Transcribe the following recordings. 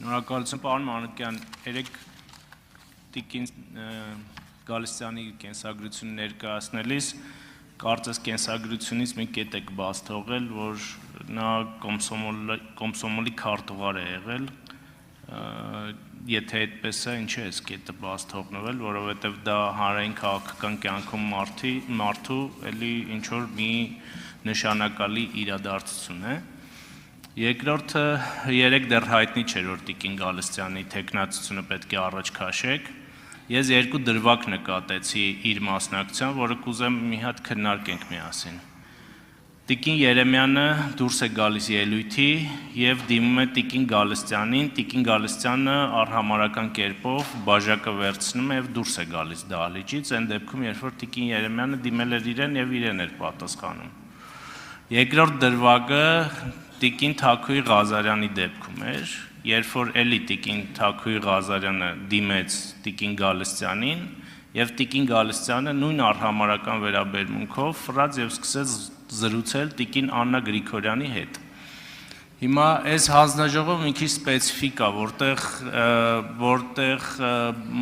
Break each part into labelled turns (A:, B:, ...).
A: Շնորհակալություն պարոն Մանուկյան, երեք տիկին Գալստյանի կենսագրությունը ներկայացնելիս կարծես կենսագրությունից մի կետ եք բաց թողել, որ նա կոմսոմոլի քարտուղար է եղել, եթե այդպես է, ինչ է այս կետը բաց թողնվել, որովհետև դա հանրային քաղաքական կյանքում մարդու էլի ինչ-որ մի նշանակալի իրադարձություն է։ Երկրորդը երեք դեռ հայտնի չէր, որ տիկին Գալստյանի թեկնածությունը պետք է առաջ քաշեք։ Ես երկու դրվագ նկատեցի իր մասնակցությամբ, որը կուզեմ մի հատ քննարկենք միասին։ Տիկին Երեմյանը դուրս է գալիս ելույթի եւ դիմում է տիկին Գալստյանին, տիկին Գալստյանը արհամարական կերպով բաժակը վերցնում է եւ դուրս է գալիս դահլիճից, այն դեպքում, երբ որ տիկին Երեմյանը դիմել էր իրեն եւ իրեն էր պատասխանում։ Երկրորդ դրվագը տիկին Թաքուի Ղազարյանի դեպքում էր, երբ որ էլի տիկին Թաքուի Ղազարյանը դիմեց տիկին Գալստյանին եւ տիկին Գալստյանը նույն արհամարական վերաբերմունքով ֆրաց եւ սկսեց զրուցել տիկին Աննա Գրիգորյանի հետ։ Հիմա այս հանձնաժողովը մի քիչ սպეციფիկ է, որտեղ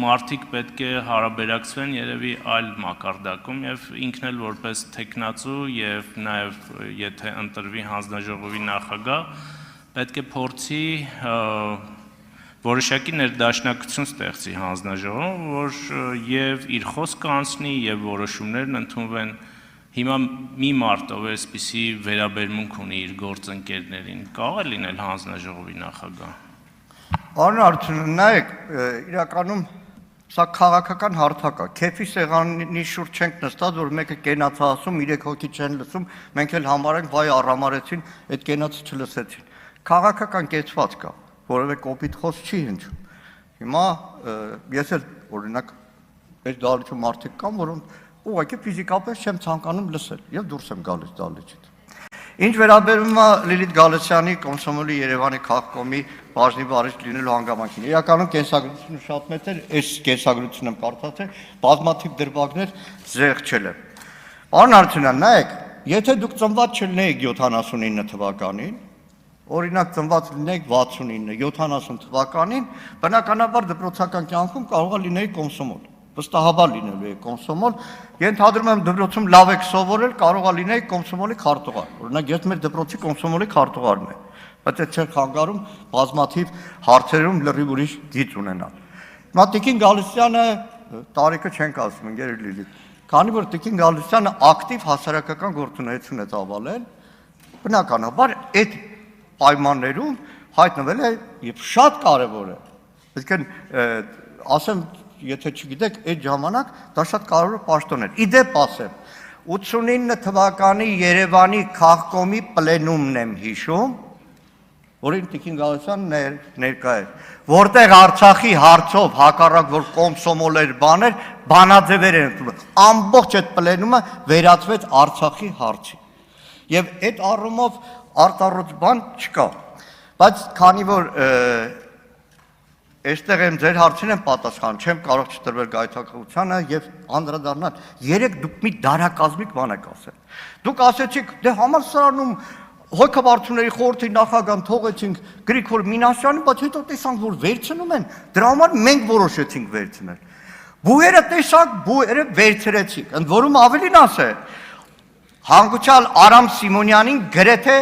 A: մարդիկ պետք է հարաբերակցվեն երևի այլ մակարդակում եւ ինքն էլ որպես տեխնացու եւ նաեւ եթե ընտրվի հանձնաժողովի նախագահ, պետք է փորձի որոշակի ներդաշնակություն ստեղծի հանձնաժողովում, որ եւ իր խոսքը անցնի եւ որոշումներն ընդունվեն։ Հիմա մի մարդ, ով այսպիսի վերաբերմունք ունի իր գործընկերներին, կարող է լինել հանձնաժողովի նախագահ։
B: Պարոն Արությունյան, նայեք, իրականում սա քաղաքական հարթակ է։ Քեֆի սեղանի շուրջ չենք նստած, որ մեկը կենաց ասում, 3 հոգի չեն լսում, մենք էլ համարենք վայ առամարեցին, այդ կենացը չլսեցին։ Քաղաքական կեցված կա, որևէ կոպիտ խոսք չի հնչում։ Հիմա ես էլ օրինակ այս դահլիճում մարդիկ կան, որոնք ուղղակի ֆիզիկապես չեմ ցանկանում լսել եւ դուրս եմ գալիս դահլիճից։ Ինչ վերաբերում է Լիլիթ Գալստյանի Կոմսոմոլի Երևանի քաղաքոմի բաժնի վարիչ լինելու հանգամանքին, իրականում կենսագրությունը շատ մեծ էր, այս կենսագրությունը եմ կարդացել, բազմաթիվ դրվագներ զեղչել եմ։ Պարոն Արությունյան, նայեք, եթե դուք ծնված չլինեիք 79 թվականին, օրինակ ծնված լինեիք 69, 70 թվականին, բնականաբար դպրոցական կյանքում կարող է լինեիք կոմսոմոլ։ Վստահաբար լինելու է կոմսոմոլ, ենթադրում եմ դպրոցում լավ եք սովորել, կարող է լինեիք կոմսոմոլի քարտուղար։ Օրինակ ես մեր դպրոցի կոմսոմոլի քարտուղարն եմ, բայց այդ չէր խանգարում բազմաթիվ հարցերում լրիվ ուրիշ գիծ ունենալ։ Հիմա տիկին Գալստյանը տարիքը չենք ասում, ընկեր Լիլիթ, քանի որ տիկին Գալստյանը ակտիվ հասարակական գործունեություն է ծավալել, բնականաբար այդ պայմաններում հայտնվել է եւ շատ կարեւոր է։ Այսինքն ասեմ եթե չգիտեք, այդ ժամանակ դա շատ կարևոր պաշտոն էր։ Իդեպ ասեմ, 89 թվականի Երևանի քաղաքոմի պլենումն եմ հիշում, որին տիկին Գալստյանն ներկա էր, որտեղ Արցախի հարցով հակառակ որ կոմսոմոլ էր բաներ, բանաձևեր են ընդունել։ Ամբողջ այդ պլենումը վերածվեց Արցախի հարցի։ Եվ այդ առումով արտառոց բան չկա։ Բայց քանի որ Այստեղ եմ ձեր հարցին եմ պատասխանում, չեմ կարող չտրվել գայթակղությանը եւ անդրադառնալ։ Երեք դուք մի դարակազմիկ բան եք ասել։ Դուք ասեցիք, դե համալսարանում հոգեբարձուների խորհրդի նախագահան թողեցինք Գրիգոր Մինասյանին, բայց հետո տեսանք, որ վերցնում են, դրա համար մենք որոշեցինք վերցնել։ Բուհերը տեսակ, բուհերը վերցրեցինք։ Ընդ որում ավելին ասել, հանգուցյալ Արամ Սիմոնյանին գրեթե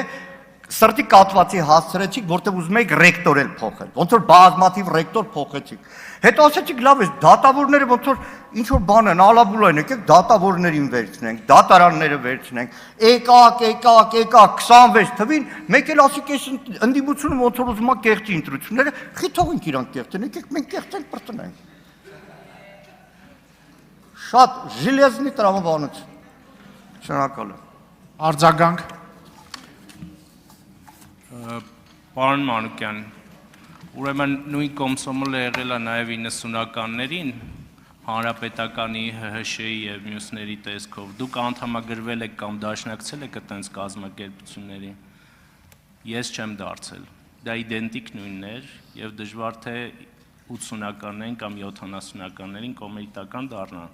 B: սրտի կատվածի հասցրեցիք, որտեղ ուզում եք ռեկտոր էլ փոխել, ոնց որ բազմաթիվ ռեկտոր փոխեցիք։ Հետո ասեցիք, լավ է, դատավորները ոնց որ ինչ որ բան են, ալաբուլային եկեք դատավորներին վերցնենք, դատարանները վերցնենք, եկակ 26 թվին, մեկ էլ ասիք այս ընդդիմությունը ոնց որ ուզում է կեղծի ընտրությունները, խի թողենք իրանք կեղծեն, եկեք մենք կեղծենք բրտնենք։ Շատ ժիլեզնի տրամաբանություն։ Շնորհակալ եմ։
C: Արձագանք։
A: Պարոն Մանուկյան, ուրեմն նույն կոմսոմոլը եղել է նաև 90-ականներին հանրապետականի ՀՀՇ-ի եւ մյուսների տեսքով։ Դուք անդամագրվել եք կամ դաշնակցել եք այդպես կազմակերպությունների։ Ես չեմ դարձել։ Դա իդենտիկ նույնն էր եւ դժվար թե 80-ականներին կամ 70-ականներին կոմերիտական դառնա։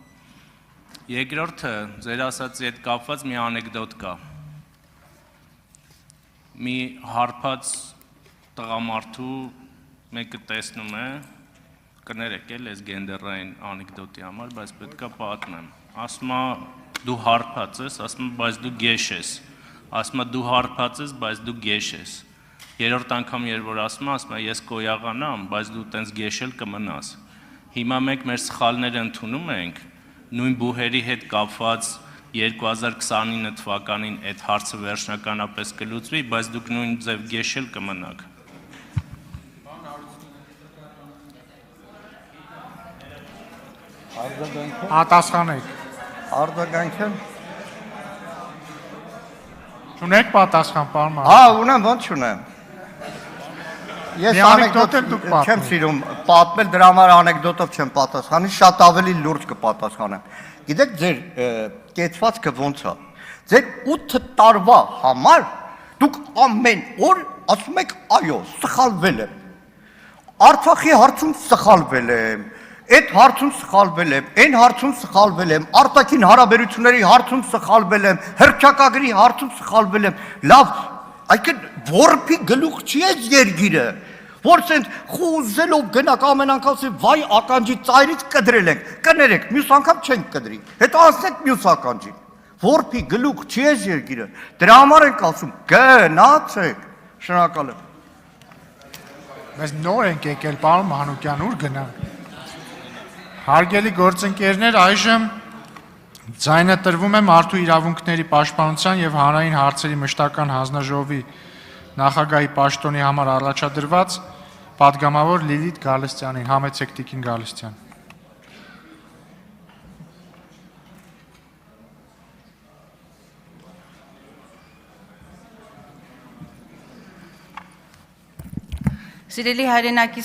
A: Երկրորդը, ձեր ասածի հետ կապված մի անեկդոտ կա։ Մի հարբած տղամարդու մեկը տեսնում է, կներեք էլ այս գենդերային անեկդոտի համար, բայց պետքա պատմեմ։ Ասում է դու հարբած ես, ասում է բայց դու գեշ ես։ Ասում է դու հարբած ես, բայց դու գեշ ես։ Երրորդ անգամ երբ որ ասում է ես կոյաղանամ, բայց դու տենց գեշել կմնաս։ Հիմա մենք մեր սխալները ընդունում ենք, նույն բուհերի հետ կապված 2029 թվականին այդ հարցը վերջնականապես կլուծվի, բայց դուք նույն ձև գեշել կմնաք։
C: Պատասխանեք։
B: Արձագանքը։
C: Չունեք պատասխան, պարոն։
B: Ունեմ, ոնց չունեմ։ Ես
C: անեկդոտ էլ դուք պատմեք։
B: չեմ սիրում պատմել, դրա համար անեկդոտով չեմ պատասխանի, շատ ավելի լուրջ կպատասխանեմ։ Գիտեք ձեր կեցվածքը ոնց է։ Ձեր 8 տարվա համար դուք ամեն օր ասում եք այո, սխալվել եմ։ Արցախի հարցում սխալվել եմ։ Այդ հարցում սխալվել եմ, այն հարցում սխալվել եմ, արտաքին հարաբերությունների հարցում սխալվել եմ, հռչակագրի հարցում սխալվել եմ։ Լավ, այդքան որփի գլուխ չի այս երգիրը, որ ասենք խուզելով գնաք ամեն անգամ ասի վայ ականջի ծայրից կդրել ենք, կներեք, մյուս անգամ չենք կդրի։ Հետո ասենք մյուս ականջին։ Որփի գլուխ չի այս երգիրը։ Դրա համար ենք ասում, գնացեք։ Շնորհակալ եմ։
C: Բայց նոր ենք եկել, պարոն Մանուկյան, ուր գնանք։ Հարգելի գործընկերներ, այժմ ձայնը տրվում է Մարդու իրավունքների պաշտպանության եւ հանրային հարցերի մշտական հանձնաժողովի նախագահի պաշտոնի համար առաջադրված պատգամավոր Լիլիթ Գալստյանին, համեցեք տիկին Գալստյան։
D: Սիրելի հայրենակի